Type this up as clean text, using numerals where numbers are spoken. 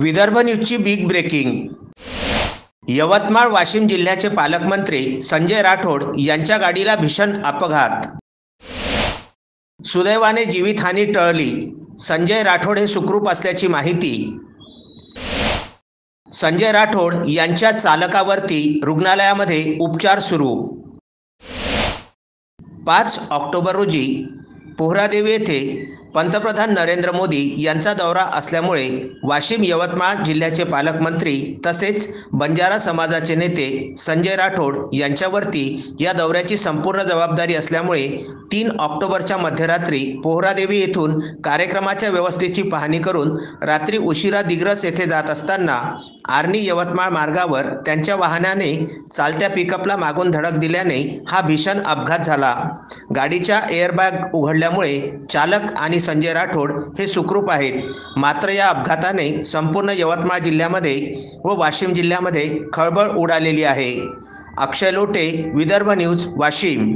विदर्भ न्यूजची big breaking. Yavatmal Washim जिल्ह्याचे पालकमंत्री संजय राठोड यांच्या गाडीला भीषण अपघात। सुदैवाने जीवितहानी टळली। संजय राठोड हे सुखरूप असल्याची माहिती। संजय राठोड यांच्या चालकावरती रुग्णालयामध्ये उपचार सुरू। 5 ऑक्टोबर रोजी पोहरादेवी येथे पंतप्रधान नरेंद्र मोदी यांचा दौरा असल्यामुळे वाशिम यवतमाळ जिल्ह्याचे पालकमंत्री तसेच बंजारा समाजाचे नेते संजय राठोड यांच्यावरती या दौऱ्याची संपूर्ण जबाबदारी असल्यामुळे 3 ऑक्टोबरच्या मध्यरात्री पोहरादेवी येथून कार्यक्रमाच्या व्यवस्थेची पाहणी करून रात्री उशिरा दिग्रस येथे जात असताना आर्णी यवतमाळ मार्गावर त्यांच्या वाहनाने चालत्या पिकअपला मागून धडक दिल्याने हा भीषण अपघात झाला। गाडीच्या एअरबॅग उघडल्यामुळे चालक आणि संजय राठोड हे सुखरूप आहेत। मात्र या अपघाताने संपूर्ण यवतमाळ जिल्ह्यामध्ये व वाशिम जिल्ह्यामध्ये खळबळ उडालेली आहे। अक्षय लोटे, विदर्भ न्यूज, वाशिम।